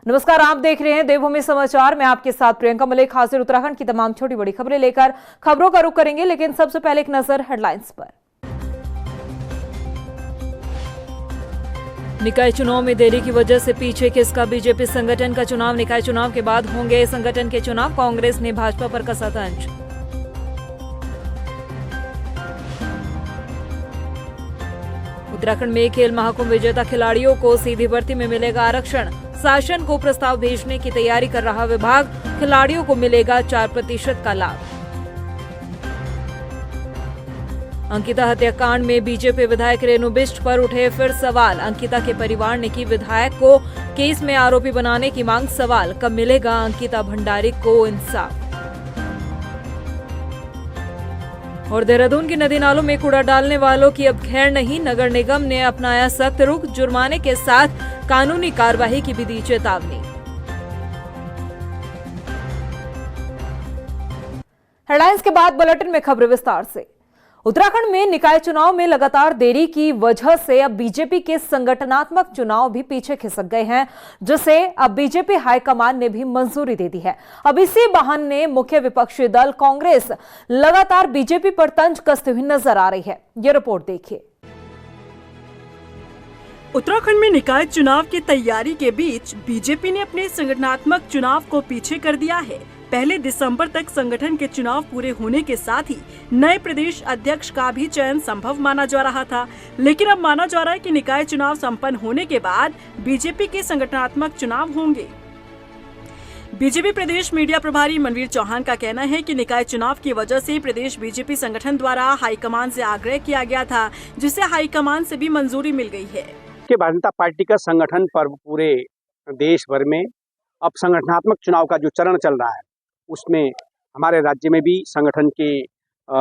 नमस्कार, आप देख रहे हैं देवभूमि समाचार। मैं आपके साथ प्रियंका मलिक हाजिर उत्तराखंड की तमाम छोटी बड़ी खबरें लेकर खबरों का रुख करेंगे, लेकिन सबसे पहले एक नजर हेडलाइंस पर। निकाय चुनाव में देरी की वजह से पीछे किसका बीजेपी संगठन का चुनाव। निकाय चुनाव के बाद होंगे संगठन के चुनाव, कांग्रेस ने भाजपा पर कसा तंज। उत्तराखंड में खेल महाकुंभ विजेता खिलाड़ियों को सीधी भर्ती में मिलेगा आरक्षण। शासन को प्रस्ताव भेजने की तैयारी कर रहा विभाग, खिलाड़ियों को मिलेगा 4% का लाभ। अंकिता हत्याकांड में बीजेपी विधायक रेणु बिष्ट पर उठे फिर सवाल। अंकिता के परिवार ने की विधायक को केस में आरोपी बनाने की मांग। सवाल, कब मिलेगा अंकिता भंडारी को इंसाफ। और देहरादून की नदी नालों में कूड़ा डालने वालों की अब खैर नहीं, नगर निगम ने अपनाया सख्त रुख, जुर्माने के साथ कानूनी कार्रवाई की भी दी चेतावनी। हेडलाइंस के बाद बुलेटिन में खबरें विस्तार से। उत्तराखंड में निकाय चुनाव में लगातार देरी की वजह से अब बीजेपी के संगठनात्मक चुनाव भी पीछे खिसक गए हैं, जिसे अब बीजेपी हाईकमान ने भी मंजूरी दे दी है। अब इसी बहाने मुख्य विपक्षी दल कांग्रेस लगातार बीजेपी पर तंज कसती हुई नजर आ रही है। ये रिपोर्ट देखिए। उत्तराखंड में निकाय चुनाव की तैयारी के बीच बीजेपी ने अपने संगठनात्मक चुनाव को पीछे कर दिया है। पहले दिसंबर तक संगठन के चुनाव पूरे होने के साथ ही नए प्रदेश अध्यक्ष का भी चयन संभव माना जा रहा था, लेकिन अब माना जा रहा है कि निकाय चुनाव संपन्न होने के बाद बीजेपी के संगठनात्मक चुनाव होंगे। बीजेपी प्रदेश मीडिया प्रभारी मनवीर चौहान का कहना है कि निकाय चुनाव की वजह से प्रदेश बीजेपी संगठन द्वारा हाईकमान से आग्रह किया गया था, जिसे हाईकमान से भी मंजूरी मिल गई है। भारतीय जनता पार्टी का संगठन पर्व पूरे देश भर में अब संगठनात्मक चुनाव का जो चरण चल रहा है, उसमें हमारे राज्य में भी संगठन के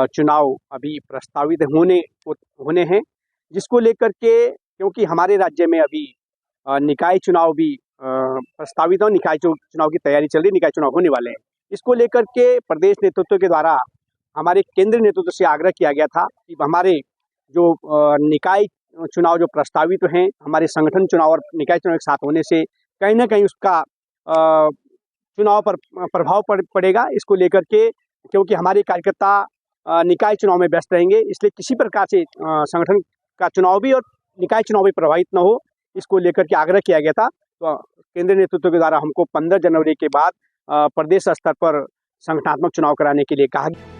चुनाव अभी प्रस्तावित होने हैं, जिसको लेकर के क्योंकि हमारे राज्य में अभी निकाय चुनाव भी प्रस्तावित और निकाय चुनाव की तैयारी चल रही, निकाय चुनाव होने वाले हैं। इसको लेकर के प्रदेश नेतृत्व के द्वारा हमारे केंद्रीय नेतृत्व से आग्रह किया गया था कि हमारे जो निकाय चुनाव जो प्रस्तावित हैं, हमारे संगठन चुनाव और निकाय चुनाव एक साथ होने से कहीं ना कहीं उसका चुनाव पर प्रभाव पड़ेगा। इसको लेकर के क्योंकि हमारे कार्यकर्ता निकाय चुनाव में व्यस्त रहेंगे, इसलिए किसी प्रकार से संगठन का चुनाव भी और निकाय चुनाव भी प्रभावित न हो, इसको लेकर के आग्रह किया गया था। तो केंद्रीय नेतृत्व के द्वारा हमको 15 जनवरी के बाद प्रदेश स्तर पर संगठनात्मक चुनाव कराने के लिए कहा गया।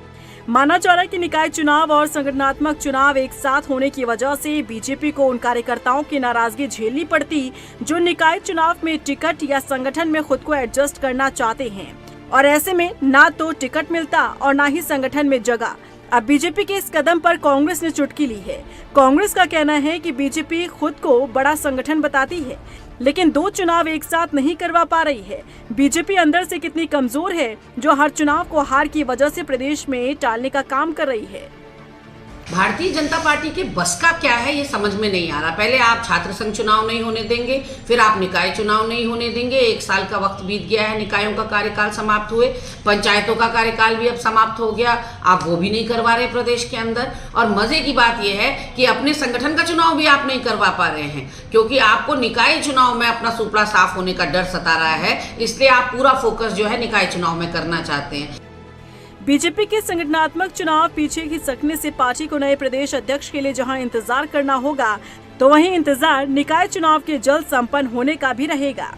माना जा रहा है कि निकाय चुनाव और संगठनात्मक चुनाव एक साथ होने की वजह से बीजेपी को उन कार्यकर्ताओं की नाराजगी झेलनी पड़ती जो निकाय चुनाव में टिकट या संगठन में खुद को एडजस्ट करना चाहते हैं, और ऐसे में ना तो टिकट मिलता और ना ही संगठन में जगह। अब बीजेपी के इस कदम पर कांग्रेस ने चुटकी ली है। कांग्रेस का कहना है कि बीजेपी खुद को बड़ा संगठन बताती है, लेकिन दो चुनाव एक साथ नहीं करवा पा रही है। बीजेपी अंदर से कितनी कमजोर है जो हर चुनाव को हार की वजह से प्रदेश में टालने का काम कर रही है। भारतीय जनता पार्टी के बस का क्या है ये समझ में नहीं आ रहा। पहले आप छात्र संघ चुनाव नहीं होने देंगे, फिर आप निकाय चुनाव नहीं होने देंगे। 1 साल का वक्त बीत गया है, निकायों का कार्यकाल समाप्त हुए, पंचायतों का कार्यकाल भी अब समाप्त हो गया, आप वो भी नहीं करवा रहे प्रदेश के अंदर। और मजे की बात यह है कि अपने संगठन का चुनाव भी आप नहीं करवा पा रहे हैं, क्योंकि आपको निकाय चुनाव में अपना सुपड़ा साफ होने का डर सता रहा है, इसलिए आप पूरा फोकस जो है निकाय चुनाव में करना चाहते हैं। बीजेपी के संगठनात्मक चुनाव पीछे खिसकने से पार्टी को नए प्रदेश अध्यक्ष के लिए जहां इंतजार करना होगा, तो वहीं इंतजार निकाय चुनाव के जल्द संपन्न होने का भी रहेगा।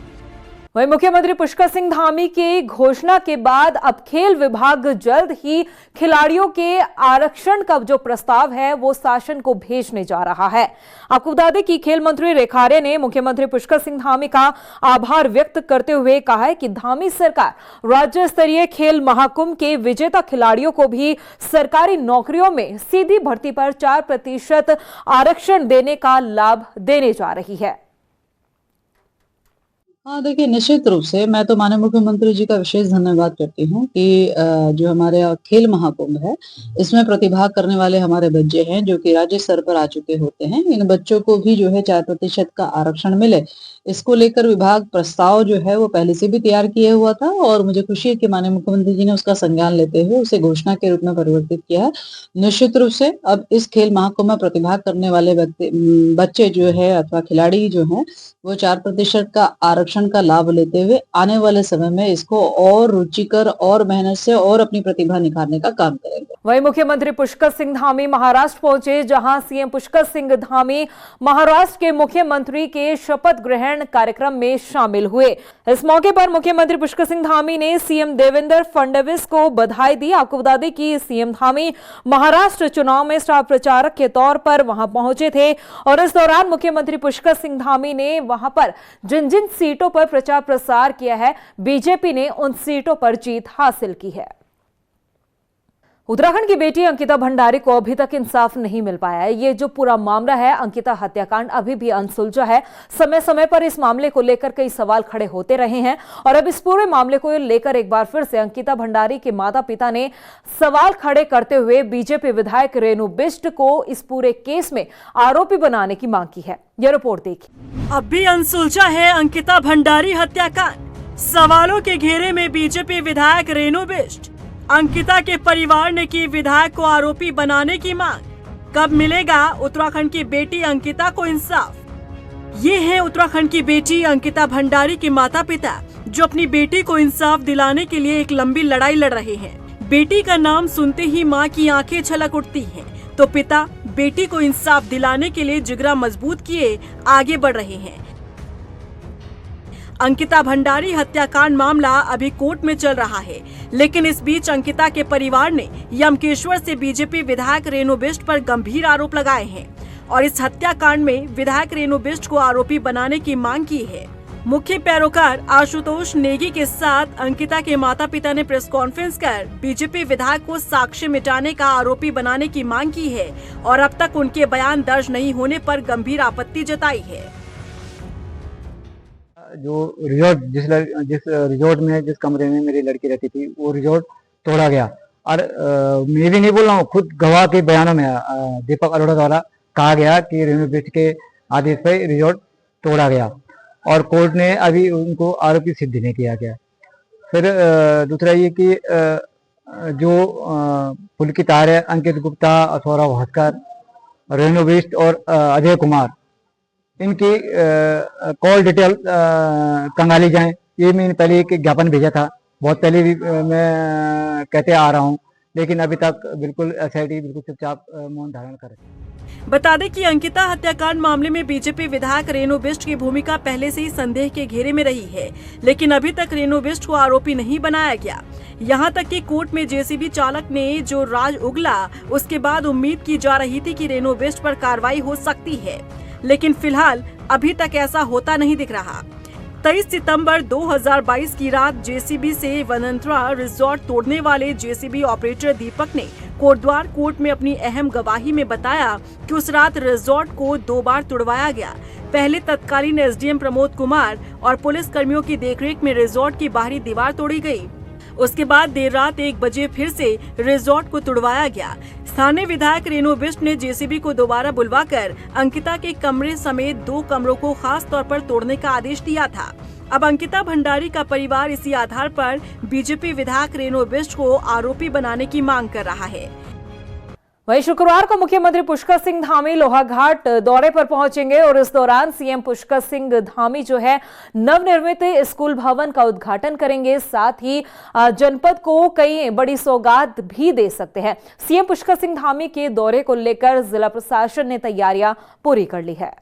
वहीं मुख्यमंत्री पुष्कर सिंह धामी की घोषणा के बाद अब खेल विभाग जल्द ही खिलाड़ियों के आरक्षण का जो प्रस्ताव है वो शासन को भेजने जा रहा है। आपको बता दें कि खेल मंत्री रेखा आर्य ने मुख्यमंत्री पुष्कर सिंह धामी का आभार व्यक्त करते हुए कहा है कि धामी सरकार राज्य स्तरीय खेल महाकुंभ के विजेता खिलाड़ियों को भी सरकारी नौकरियों में सीधी भर्ती पर 4% आरक्षण देने का लाभ देने जा रही है। हाँ, देखिए, निश्चित रूप से मैं तो माननीय मुख्यमंत्री जी का विशेष धन्यवाद करती हूँ कि जो हमारे खेल महाकुंभ है, इसमें प्रतिभाग करने वाले हमारे बच्चे हैं जो कि राज्य स्तर पर आ चुके होते हैं, इन बच्चों को भी जो है 4% का आरक्षण मिले, इसको लेकर विभाग प्रस्ताव जो है वो पहले से भी तैयार किया हुआ था और मुझे खुशी है कि माननीय मुख्यमंत्री जी ने उसका संज्ञान लेते हुए उसे घोषणा के रूप में परिवर्तित किया है। निश्चित रूप से अब इस खेल महाकुंभ में प्रतिभाग करने वाले बच्चे जो है अथवा खिलाड़ी जो है वो 4% का आरक्षण आरक्षण का लाभ लेते हुए आने वाले समय में इसको और रुचिकर और मेहनत से और अपनी प्रतिभा निखारने का काम करेंगे। वहीं मुख्यमंत्री पुष्कर सिंह धामी महाराष्ट्र पहुंचे, जहां सीएम पुष्कर सिंह धामी महाराष्ट्र के मुख्यमंत्री के शपथ ग्रहण कार्यक्रम में शामिल हुए। इस मौके पर मुख्यमंत्री पुष्कर सिंह धामी ने सीएम देवेंद्र फडणवीस को बधाई दी। आपको बता दें कि सीएम धामी महाराष्ट्र चुनाव में स्टार प्रचारक के तौर पर वहां पहुंचे थे और इस दौरान मुख्यमंत्री पुष्कर सिंह धामी ने वहां पर जिन जिन सीटों पर प्रचार प्रसार किया है, बीजेपी ने उन सीटों पर जीत हासिल की है। उत्तराखंड की बेटी अंकिता भंडारी को अभी तक इंसाफ नहीं मिल पाया है। ये जो पूरा मामला है, अंकिता हत्याकांड अभी भी अनसुलझा है। समय समय पर इस मामले को लेकर कई सवाल खड़े होते रहे हैं और अब इस पूरे मामले को लेकर एक बार फिर से अंकिता भंडारी के माता पिता ने सवाल खड़े करते हुए बीजेपी विधायक रेणु बिष्ट को इस पूरे केस में आरोपी बनाने की मांग की है। यह रिपोर्ट देखिए। अब भी अनसुलझा है अंकिता भंडारी हत्याकांड। सवालों के घेरे में बीजेपी विधायक रेणु बिष्ट। अंकिता के परिवार ने की विधायक को आरोपी बनाने की मांग। कब मिलेगा उत्तराखंड की बेटी अंकिता को इंसाफ? ये है उत्तराखंड की बेटी अंकिता भंडारी के माता पिता, जो अपनी बेटी को इंसाफ दिलाने के लिए एक लंबी लड़ाई लड़ रहे हैं। बेटी का नाम सुनते ही मां की आंखें छलक उठती हैं, तो पिता बेटी को इंसाफ दिलाने के लिए जिगरा मजबूत किए आगे बढ़ रहे हैं। अंकिता भंडारी हत्याकांड मामला अभी कोर्ट में चल रहा है, लेकिन इस बीच अंकिता के परिवार ने यमकेश्वर से बीजेपी विधायक रेणु बिष्ट पर गंभीर आरोप लगाए हैं और इस हत्याकांड में विधायक रेणु बिष्ट को आरोपी बनाने की मांग की है। मुख्य पैरोकार आशुतोष नेगी के साथ अंकिता के माता पिता ने प्रेस कॉन्फ्रेंस कर बीजेपी विधायक को साक्ष्य मिटाने का आरोपी बनाने की मांग की है और अब तक उनके बयान दर्ज नहीं होने पर गंभीर आपत्ति जताई है। जो रिजॉर्ट जिस रिजॉर्ट में जिस कमरे में मेरी लड़की रहती थी, वो रिजॉर्ट तोड़ा गया और मैं भी नहीं बोल रहा हूँ, खुद गवाह के बयानों में दीपक अरोड़ा द्वारा कहा गया कि रेणु बिष्ट के आदेश पर रिजॉर्ट तोड़ा गया और कोर्ट ने अभी उनको आरोपी सिद्ध नहीं किया गया। फिर दूसरा ये कि जो पुल की तार है, अंकित गुप्ता, सौरभ भास्कर, रेणु बिष्ट और अजय कुमार, इनकी कॉल डिटेल कंगाली जाए। ये मैंने पहले एक ज्ञापन भेजा था, बहुत पहले भी मैं कहते आ रहा हूँ, लेकिन अभी तक बिल्कुल एसआईटी बिल्कुल चुपचाप मौन धारण कर रही है। बता दें कि अंकिता हत्याकांड मामले में बीजेपी विधायक रेणु बिष्ट की भूमिका पहले से ही संदेह के घेरे में रही है, लेकिन अभी तक रेणु बिष्ट को आरोपी नहीं बनाया गया। यहां तक कि कोर्ट में जेसीबी चालक ने जो राज उगला, उसके बाद उम्मीद की जा रही थी कि रेणु बिष्ट पर कार्रवाई हो सकती है, लेकिन फिलहाल अभी तक ऐसा होता नहीं दिख रहा। 23 सितंबर 2022 की रात जेसीबी से वनंतरा रिजॉर्ट तोड़ने वाले जेसीबी ऑपरेटर दीपक ने कोटद्वार कोर्ट में अपनी अहम गवाही में बताया कि उस रात रिजॉर्ट को 2 बार तोड़वाया गया। पहले तत्कालीन एसडीएम प्रमोद कुमार और पुलिस कर्मियों की देखरेख में रिजॉर्ट की बाहरी दीवार तोड़ी गई। उसके बाद देर रात 1 बजे फिर से रिजॉर्ट को तुड़वाया गया। स्थानीय विधायक रेणु बिष्ट ने जेसीबी को दोबारा बुलवाकर अंकिता के कमरे समेत 2 कमरों को खास तौर पर तोड़ने का आदेश दिया था। अब अंकिता भंडारी का परिवार इसी आधार पर बीजेपी विधायक रेणु बिष्ट को आरोपी बनाने की मांग कर रहा है। वहीं शुक्रवार को मुख्यमंत्री पुष्कर सिंह धामी लोहाघाट दौरे पर पहुंचेंगे और इस दौरान सीएम पुष्कर सिंह धामी जो है नवनिर्मित स्कूल भवन का उद्घाटन करेंगे। साथ ही जनपद को कई बड़ी सौगात भी दे सकते हैं। सीएम पुष्कर सिंह धामी के दौरे को लेकर जिला प्रशासन ने तैयारियां पूरी कर ली है।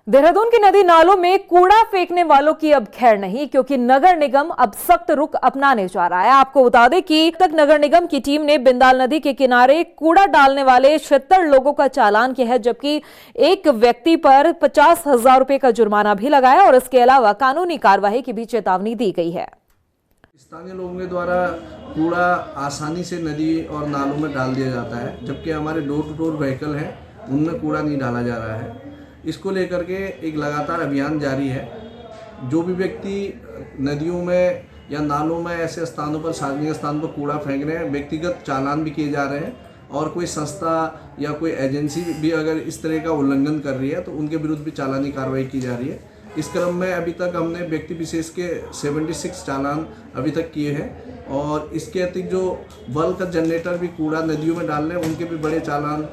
देहरादून की नदी नालों में कूड़ा फेंकने वालों की अब खैर नहीं, क्योंकि नगर निगम अब सख्त रुख अपनाने जा रहा है। आपको बता दें कि तक नगर निगम की टीम ने बिंदाल नदी के किनारे कूड़ा डालने वाले 76 लोगों का चालान किया है, जबकि एक व्यक्ति पर 50,000 रुपए का जुर्माना भी लगाया और इसके अलावा कानूनी कार्रवाई की भी चेतावनी दी गई है। स्थानीय लोगों के द्वारा कूड़ा आसानी से नदी और नालों में डाल दिया जाता है, जबकि हमारे डोर टू डोर व्हीकल हैं उनमें कूड़ा नहीं डाला जा रहा है। इसको लेकर के एक लगातार अभियान जारी है। जो भी व्यक्ति नदियों में या नालों में ऐसे स्थानों पर, सार्वजनिक स्थान पर कूड़ा फेंक रहे हैं, व्यक्तिगत चालान भी किए जा रहे हैं और कोई संस्था या कोई एजेंसी भी अगर इस तरह का उल्लंघन कर रही है तो उनके विरुद्ध भी चालानी कार्रवाई की जा रही है। इस क्रम में अभी तक हमने व्यक्ति विशेष के 76 चालान अभी तक किए हैं और इसके अतिरिक्त जो बल्क जनरेटर भी कूड़ा नदियों में डाल रहे हैं उनके भी बड़े चालान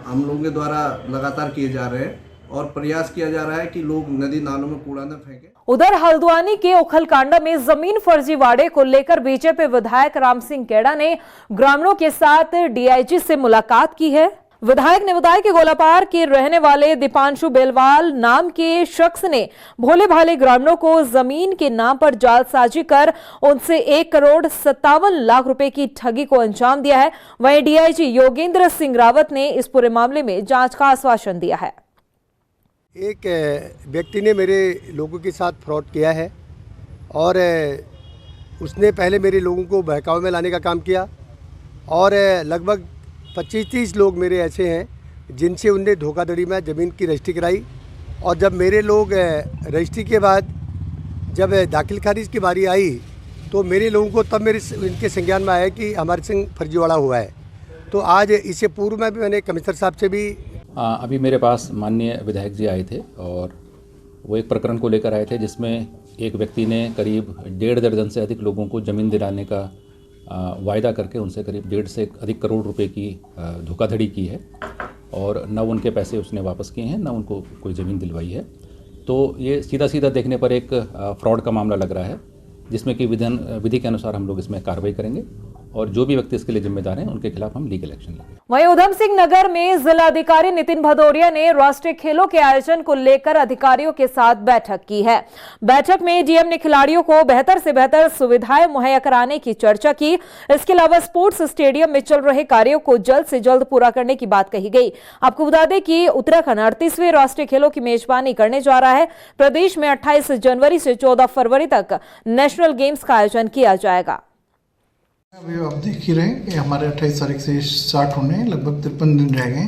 हम लोगों के द्वारा लगातार किए जा रहे हैं। और प्रयास किया जा रहा है कि लोग नदी नालों में कूड़ा न फेंकें। उधर हल्द्वानी के उखलकांडा में जमीन फर्जीवाड़े को लेकर बीजेपी विधायक राम सिंह केड़ा ने ग्रामीणों के साथ डीआईजी से मुलाकात की है। विधायक ने बताया कि गोलापार के रहने वाले दीपांशु बेलवाल नाम के शख्स ने भोले भाले ग्रामीणों को जमीन के नाम पर जालसाजी कर उनसे 1,57,00,000 रुपए की ठगी को अंजाम दिया है। वहीं डीआईजी योगेंद्र सिंह रावत ने इस पूरे मामले में जांच का आश्वासन दिया है। एक व्यक्ति ने मेरे लोगों के साथ फ्रॉड किया है और उसने पहले मेरे लोगों को बहकावे में लाने का काम किया और लगभग 25-30 लोग मेरे ऐसे हैं जिनसे उनने धोखाधड़ी में ज़मीन की रजिस्ट्री कराई और जब मेरे लोग रजिस्ट्री के बाद जब दाखिल खारिज की बारी आई तो मेरे लोगों को तब इनके संज्ञान में आया कि हमारे संग फर्जीवाड़ा हुआ है। तो आज इससे पूर्व में भी मैंने कमिश्नर साहब से भी अभी मेरे पास माननीय विधायक जी आए थे और वो एक प्रकरण को लेकर आए थे जिसमें एक व्यक्ति ने करीब 1.5 दर्जन से अधिक लोगों को ज़मीन दिलाने का वायदा करके उनसे करीब 1.5 से अधिक करोड़ रुपए की धोखाधड़ी की है और न उनके पैसे उसने वापस किए हैं न उनको कोई ज़मीन दिलवाई है। तो ये सीधा सीधा देखने पर एक फ्रॉड का मामला लग रहा है जिसमें कि विधि के अनुसार हम लोग इसमें कार्रवाई करेंगे और जो भी व्यक्ति इसके लिए जिम्मेदार हैं उनके खिलाफ हम लीगल एक्शन लेंगे। वहीं उधम सिंह नगर में जिलाधिकारी नितिन भदौरिया ने राष्ट्रीय खेलों के आयोजन को लेकर अधिकारियों के साथ बैठक की है। बैठक में डीएम ने खिलाड़ियों को बेहतर से बेहतर सुविधाएं मुहैया कराने की चर्चा की। इसके अलावा स्पोर्ट्स स्टेडियम में चल रहे कार्यों को जल्द से जल्द पूरा करने की बात कही गई। आपको बता दें कि उत्तराखंड 38वें राष्ट्रीय खेलों की मेजबानी करने जा रहा है। प्रदेश में 28 जनवरी से 14 फरवरी तक नेशनल गेम्स का आयोजन किया जाएगा। अभी आप देख ही रहे हैं कि हमारे 28 तारीख से स्टार्ट होने लगभग 53 दिन रह गए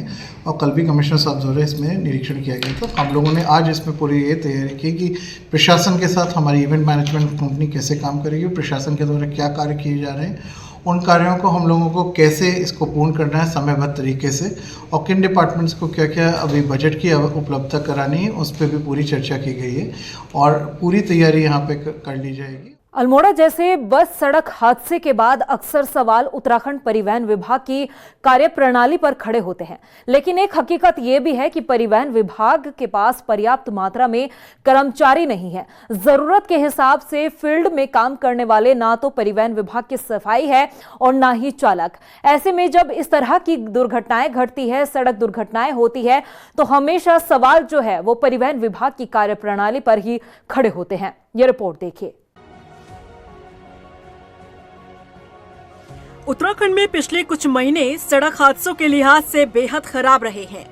और कल भी कमिश्नर साहब द्वारा इसमें निरीक्षण किया गया था। हम लोगों ने आज इसमें पूरी ये तैयारी की कि प्रशासन के साथ हमारी इवेंट मैनेजमेंट कंपनी कैसे काम करेगी, प्रशासन के द्वारा क्या कार्य किए जा रहे हैं, उन कार्यों को हम लोगों को कैसे इसको पूर्ण करना है समयबद्ध तरीके से और किन डिपार्टमेंट्स को क्या क्या अभी बजट की उपलब्धता करानी है उस पर भी पूरी चर्चा की गई है और पूरी तैयारी यहाँ पे कर ली जाएगी। अल्मोड़ा जैसे बस सड़क हादसे के बाद अक्सर सवाल उत्तराखंड परिवहन विभाग की कार्यप्रणाली पर खड़े होते हैं, लेकिन एक हकीकत यह भी है कि परिवहन विभाग के पास पर्याप्त मात्रा में कर्मचारी नहीं है। जरूरत के हिसाब से फील्ड में काम करने वाले ना तो परिवहन विभाग की सफाई है और ना ही चालक। ऐसे में जब इस तरह की दुर्घटनाएं घटती है, सड़क दुर्घटनाएं होती है, तो हमेशा सवाल जो है वो परिवहन विभाग की कार्यप्रणाली पर ही खड़े होते हैं। ये रिपोर्ट देखिए। उत्तराखंड में पिछले कुछ महीने सड़क हादसों के लिहाज से बेहद खराब रहे हैं।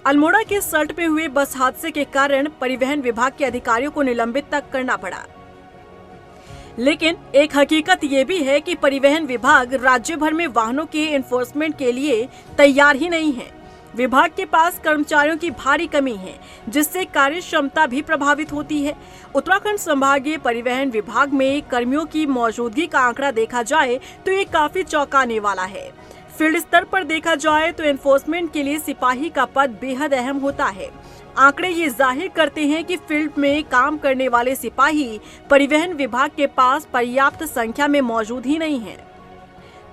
अल्मोड़ा के सल्ट में हुए बस हादसे के कारण परिवहन विभाग के अधिकारियों को निलंबित तक करना पड़ा। लेकिन एक हकीकत ये भी है कि परिवहन विभाग राज्य भर में वाहनों के एनफोर्समेंट के लिए तैयार ही नहीं है। विभाग के पास कर्मचारियों की भारी कमी है, जिससे कार्य क्षमता भी प्रभावित होती है। उत्तराखंड संभागीय परिवहन विभाग में कर्मियों की मौजूदगी का आंकड़ा देखा जाए तो ये काफी चौंकाने वाला है। फील्ड स्तर पर देखा जाए तो एनफोर्समेंट के लिए सिपाही का पद बेहद अहम होता है। आंकड़े ये जाहिर करते हैं कि फील्ड में काम करने वाले सिपाही परिवहन विभाग के पास पर्याप्त संख्या में मौजूद ही नहीं है।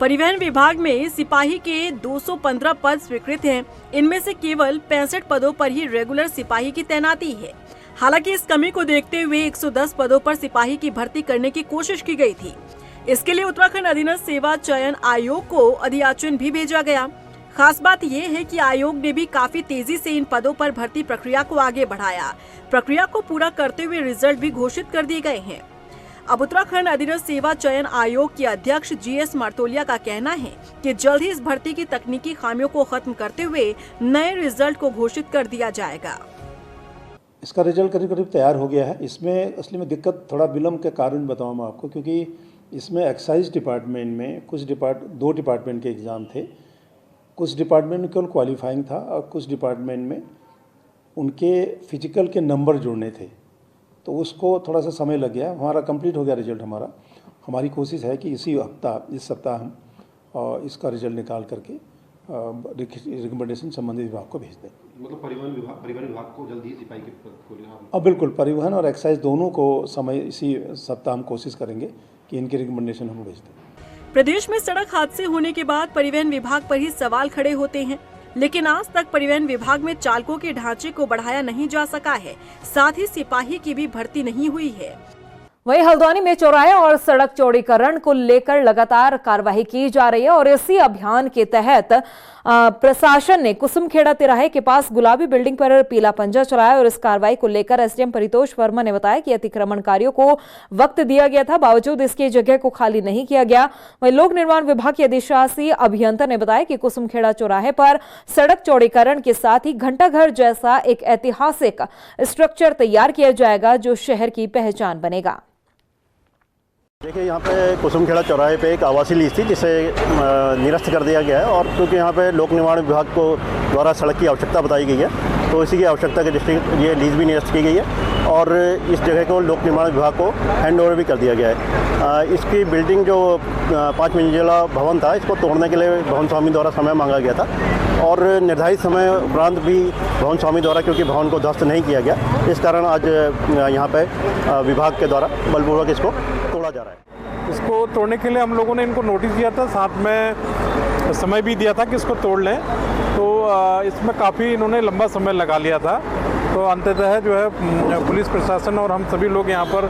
परिवहन विभाग में सिपाही के 215 पद स्वीकृत हैं। इनमें से केवल 65 पदों पर ही रेगुलर सिपाही की तैनाती है। हालांकि इस कमी को देखते हुए 110 पदों पर सिपाही की भर्ती करने की कोशिश की गई थी। इसके लिए उत्तराखंड अधीनस्थ सेवा चयन आयोग को अधियाचन भी भेजा गया। खास बात यह है कि आयोग ने भी काफी तेजी से इन पदों पर भर्ती प्रक्रिया को आगे बढ़ाया। प्रक्रिया को पूरा करते हुए रिजल्ट भी घोषित कर दिए गए हैं। अब उत्तराखंड अधीनस्थ सेवा चयन आयोग के अध्यक्ष GS मर्तोलिया का कहना है कि जल्द ही इस भर्ती की तकनीकी खामियों को खत्म करते हुए नए रिजल्ट को घोषित कर दिया जाएगा। इसका रिजल्ट करीब करीब तैयार हो गया है। इसमें असली में दिक्कत थोड़ा विलम्ब के कारण बताऊँ मैं आपको, क्योंकि इसमें एक्साइज डिपार्टमेंट में दो डिपार्टमेंट के एग्ज़ाम थे। कुछ डिपार्टमेंट में केवल क्वालिफाइंग था और कुछ डिपार्टमेंट में उनके फिजिकल के नंबर जोड़ने थे, तो उसको थोड़ा सा समय लग गया। हमारा कंप्लीट हो गया रिजल्ट हमारा। हमारी कोशिश है कि इस सप्ताह हम इसका रिजल्ट निकाल करके रिकमेंडेशन संबंधित विभाग को भेज दें। मतलब परिवहन विभाग को जल्दी ही सिपाही के पद को अब बिल्कुल परिवहन और एक्साइज दोनों को समय इसी सप्ताह हम कोशिश करेंगे कि इनके रिकमेंडेशन हम भेज दें। प्रदेश में सड़क हादसे होने के बाद परिवहन विभाग पर ही सवाल खड़े होते हैं। लेकिन आज तक परिवहन विभाग में चालकों के ढांचे को बढ़ाया नहीं जा सका है। साथ ही सिपाही की भी भर्ती नहीं हुई है। वहीं हल्द्वानी में चौराहे और सड़क चौड़ीकरण को लेकर लगातार कार्रवाई की जा रही है और इसी अभियान के तहत प्रशासन ने कुसुमखेड़ा तिराहे के पास गुलाबी बिल्डिंग पर पीला पंजा चलाया और इस कार्रवाई को लेकर एसडीएम परितोष वर्मा ने बताया कि अतिक्रमणकारियों को वक्त दिया गया था, बावजूद इसके जगह को खाली नहीं किया गया। वहीं लोक निर्माण विभाग के अधिशासी अभियंता ने बताया कि कुसुमखेड़ा चौराहे पर सड़क चौड़ीकरण के साथ ही घंटाघर जैसा एक ऐतिहासिक स्ट्रक्चर तैयार किया जाएगा जो शहर की पहचान बनेगा। देखिए, यहाँ पे कुसुमखेड़ा चौराहे पे एक आवासीय लीज थी जिसे निरस्त कर दिया गया है और क्योंकि यहाँ पे लोक निर्माण विभाग को द्वारा सड़क की आवश्यकता बताई गई है तो इसी की आवश्यकता के दृष्टि ये लीज भी निरस्त की गई है और इस जगह को लोक निर्माण विभाग को हैंड ओवर भी कर दिया गया है। इसकी बिल्डिंग जो 5 मंजिला भवन था, इसको तोड़ने के लिए भवन स्वामी द्वारा समय मांगा गया था और निर्धारित समय उपरांत भी भवन स्वामी द्वारा क्योंकि भवन को ध्वस्त नहीं किया गया, इस कारण आज यहाँ पे विभाग के द्वारा बलपूर्वक इसको तोड़ा जा रहा है। इसको तोड़ने के लिए हम लोगों ने इनको नोटिस दिया था, साथ में समय भी दिया था कि इसको तोड़ लें, तो इसमें काफ़ी इन्होंने लंबा समय लगा लिया था। तो अंततः जो है पुलिस प्रशासन और हम सभी लोग यहाँ पर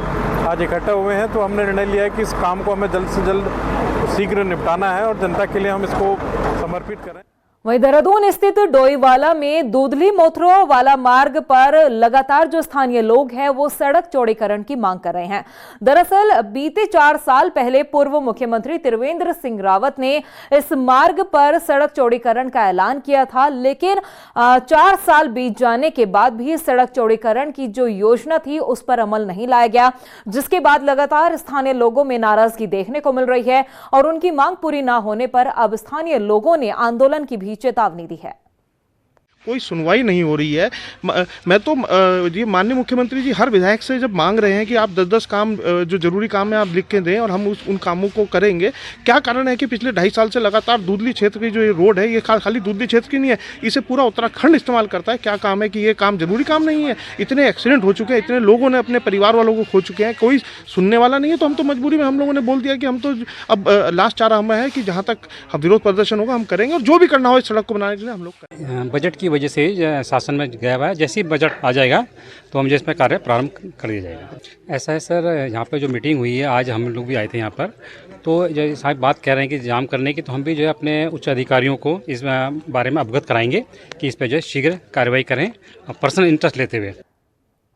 आज इकट्ठा हुए हैं, तो हमने निर्णय लिया है कि इस काम को हमें जल्द से जल्द शीघ्र निपटाना है और जनता के लिए हम इसको समर्पित करें। वहीं देहरादून स्थित डोईवाला में दूधली मोथरो वाला मार्ग पर लगातार जो स्थानीय लोग हैं वो सड़क चौड़ीकरण की मांग कर रहे हैं। दरअसल बीते 4 साल पहले पूर्व मुख्यमंत्री त्रिवेंद्र सिंह रावत ने इस मार्ग पर सड़क चौड़ीकरण का ऐलान किया था, लेकिन 4 साल बीत जाने के बाद भी सड़क चौड़ीकरण की जो योजना थी उस पर अमल नहीं लाया गया, जिसके बाद लगातार स्थानीय लोगों में नाराजगी देखने को मिल रही है और उनकी मांग पूरी न होने पर अब स्थानीय लोगों ने आंदोलन की चेतावनी दी है। कोई सुनवाई नहीं हो रही है। मैं तो ये माननीय मुख्यमंत्री जी हर विधायक से जब मांग रहे हैं कि आप 10-10 काम जो जरूरी काम है आप लिख के दें और हम उन कामों को करेंगे। क्या कारण है कि पिछले 2.5 साल से लगातार दूधली क्षेत्र की जो ये रोड है, ये खाली दूधली क्षेत्र की नहीं है, इसे पूरा उत्तराखंड इस्तेमाल करता है। क्या काम है कि ये काम जरूरी काम नहीं है? इतने एक्सीडेंट हो चुके हैं, इतने लोगों ने अपने परिवार वालों को खो चुके हैं, कोई सुनने वाला नहीं है। तो हम तो मजबूरी में हम लोगों ने बोल दिया कि हम तो अब लास्ट चारा हमें है कि जहाँ तक विरोध प्रदर्शन होगा हम करेंगे और जो भी करना हो इस सड़क को बनाने के लिए हम लोग करेंगे। बजट की वजह से शासन में गया हुआ है, जैसे ही बजट आ जाएगा तो हम जिसमें कार्य प्रारंभ कर दिया जाएगा। ऐसा है सर, यहाँ पे जो मीटिंग हुई है आज हम लोग भी आए थे यहाँ पर, तो जो साहब बात कह रहे हैं कि जाम करने की, तो हम भी जो है अपने उच्च अधिकारियों को इस बारे में अवगत कराएंगे कि इस पर जो है शीघ्र कार्रवाई करें पर्सनल इंटरेस्ट लेते हुए।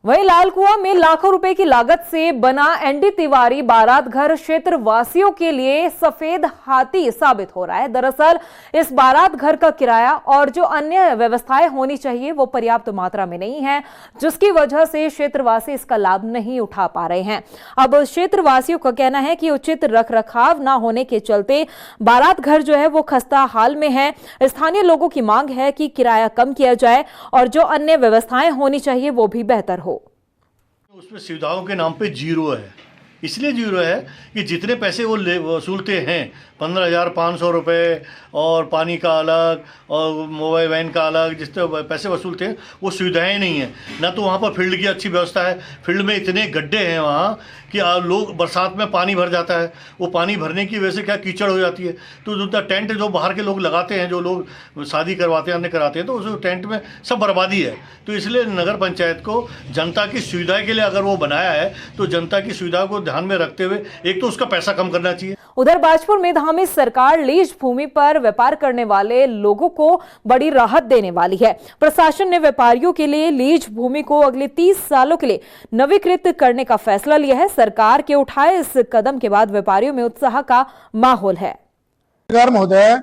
वहीं लालकुआं में लाखों रुपए की लागत से बना एनडी तिवारी बारात घर क्षेत्र वासियों के लिए सफेद हाथी साबित हो रहा है। दरअसल इस बारात घर का किराया और जो अन्य व्यवस्थाएं होनी चाहिए वो पर्याप्त मात्रा में नहीं है, जिसकी वजह से क्षेत्रवासी इसका लाभ नहीं उठा पा रहे हैं। अब क्षेत्रवासियों का कहना है कि उचित रखरखाव न होने के चलते बारात घर जो है वो खस्ता हाल में है। स्थानीय लोगों की मांग है कि किराया कम किया जाए और जो अन्य व्यवस्थाएं होनी चाहिए वो भी बेहतर हो। उसमें सुविधाओं के नाम पे जीरो है, इसलिए जीरो है कि जितने पैसे वो वसूलते हैं 15,500 रुपये और पानी का अलग और मोबाइल वैन का अलग, जितने पैसे वसूलते हैं वो सुविधाएं नहीं है। ना तो वहाँ पर फील्ड की अच्छी व्यवस्था है, फील्ड में इतने गड्ढे हैं वहाँ कि लोग बरसात में पानी भर जाता है, वो पानी भरने की वजह से क्या कीचड़ हो जाती है। तो जो टेंट जो बाहर के लोग लगाते हैं, जो लोग शादी करवाते हैं, अन्य कराते हैं, तो उस टेंट में सब बर्बादी है। तो इसलिए नगर पंचायत को जनता की सुविधा के लिए अगर वो बनाया है तो जनता की सुविधा को ध्यान में रखते हुए एक तो उसका पैसा कम करना चाहिए। उधर बाजपुर में धामी सरकार लीज भूमि पर व्यापार करने वाले लोगों को बड़ी राहत देने वाली है। प्रशासन ने व्यापारियों के लिए लीज भूमि को अगले 30 सालों के लिए नवीकृत करने का फैसला लिया है। सरकार के उठाए इस कदम के बाद व्यापारियों में उत्साह का माहौल है। महोदय,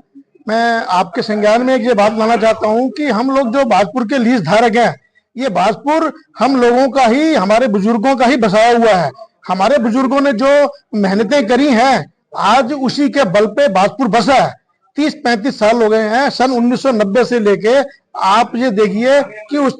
मैं आपके संज्ञान में एक ये बात लाना चाहता हूं कि हम लोग जो बाजपुर के लीज धारक हैं, ये बाजपुर हम लोगों का ही, हमारे बुजुर्गों का ही बसाया हुआ है। हमारे बुजुर्गों ने जो मेहनतें करी हैं, आज उसी के बल पे बाजपुर बसा है। 30-35 साल हो गए हैं, सन 1990 से लेके आप ये देखिए कि उस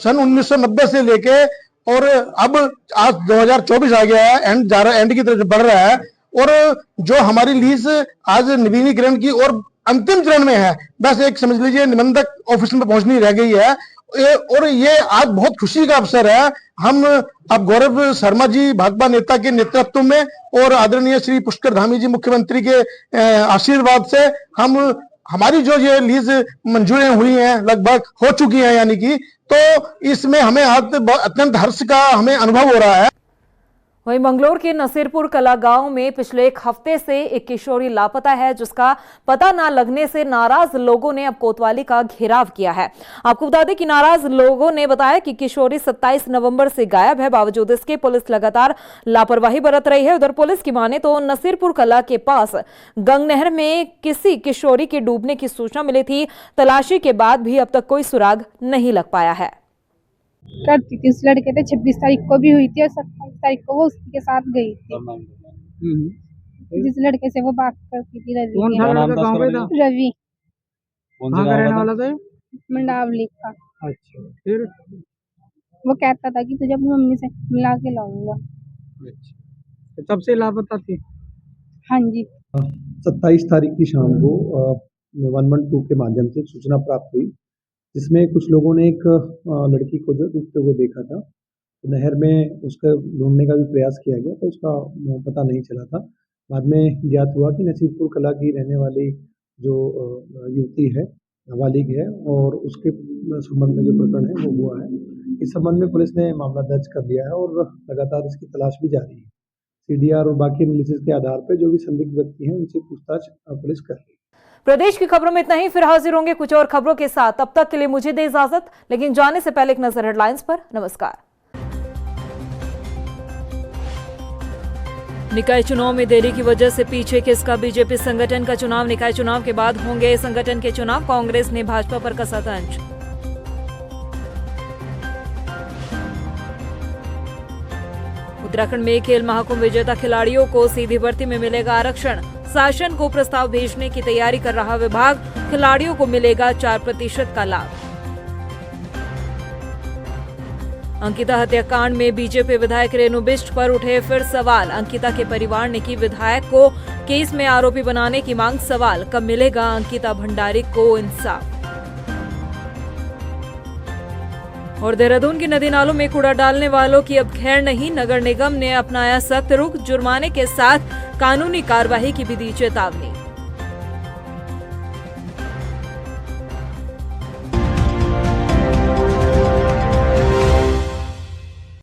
सन 1990 से लेके और अब आज 2024 आ गया है, एंड की तरफ बढ़ रहा है और जो हमारी लीज आज नवीनीकरण की और अंतिम चरण में है, बस एक समझ लीजिए निबंधक ऑफिस में पहुंचनी रह गई है। और ये आज बहुत खुशी का अवसर है। हम अब गौरव शर्मा जी भाजपा नेता के नेतृत्व में और आदरणीय श्री पुष्कर धामी जी मुख्यमंत्री के आशीर्वाद से हम हमारी जो ये लीज मंजूरें हुई हैं लगभग हो चुकी हैं यानी कि, तो इसमें हमें अत्यंत हर्ष का हमें अनुभव हो रहा है। वहीं मंगलोर के नसीरपुर कला गांव में पिछले एक हफ्ते से एक किशोरी लापता है, जिसका पता न लगने से नाराज लोगों ने अब कोतवाली का घेराव किया है। आपको बता दें कि नाराज लोगों ने बताया कि किशोरी 27 नवंबर से गायब है। बावजूद इसके पुलिस लगातार लापरवाही बरत रही है। उधर पुलिस की माने तो नसीरपुर कला के पास गंग नहर में किसी किशोरी के डूबने की सूचना मिली थी। तलाशी के बाद भी अब तक कोई सुराग नहीं लग पाया है। करती थी, उस लड़के थे 26 तारीख को भी हुई थी और 27 तारीख को वो उसके साथ गई थी। जिस लड़के से वो बात करती थी रवि। कौन था लड़का, गांव में था? रवि। कहाँ का रहने वाला था? मंडावली का। अच्छा, फिर वो कहता था कि तुझे अपनी मम्मी से मिला के लाऊंगा। अच्छा, तब से लापता थी? हाँ जी। 27 तारीख की शाम को 112 के माध्यम से सूचना प्राप्त हुई, जिसमें कुछ लोगों ने एक लड़की को जो डूबते हुए देखा था। तो नहर में उसका ढूंढने का भी प्रयास किया गया, तो उसका पता नहीं चला था। बाद में ज्ञात हुआ कि नसीरपुर कला की रहने वाली जो युवती है, नाबालिग है, और उसके संबंध में जो प्रकरण है वो हुआ है। इस संबंध में पुलिस ने मामला दर्ज कर लिया है और लगातार इसकी तलाश भी जारी है। CDR और बाकी एनालिसिस के आधार पर जो भी संदिग्ध व्यक्ति हैं उनसे पूछताछ पुलिस कर रही है। प्रदेश की खबरों में इतना ही। फिर हाजिर होंगे कुछ और खबरों के साथ। तब तक के लिए मुझे दे इजाजत, लेकिन जाने से पहले एक नजर हेडलाइंस पर। नमस्कार। निकाय चुनाव में देरी की वजह से पीछे किसका बीजेपी संगठन का चुनाव। निकाय चुनाव के बाद होंगे संगठन के चुनाव। कांग्रेस ने भाजपा पर कसा तंज। उत्तराखंड में खेल महाकुंभ विजेता खिलाड़ियों को सीधी भर्ती में मिलेगा आरक्षण। शासन को प्रस्ताव भेजने की तैयारी कर रहा विभाग। खिलाड़ियों को मिलेगा 4% का लाभ। अंकिता हत्याकांड में बीजेपी विधायक रेणु बिष्ट पर उठे फिर सवाल। अंकिता के परिवार ने की विधायक को केस में आरोपी बनाने की मांग। सवाल, कब मिलेगा अंकिता भंडारी को इंसाफ। और देहरादून की नदी नालों में कूड़ा डालने वालों की अब खैर नहीं। नगर निगम ने अपनाया सख्त रुख। जुर्माने के साथ कानूनी कार्रवाई की भी दी चेतावनी।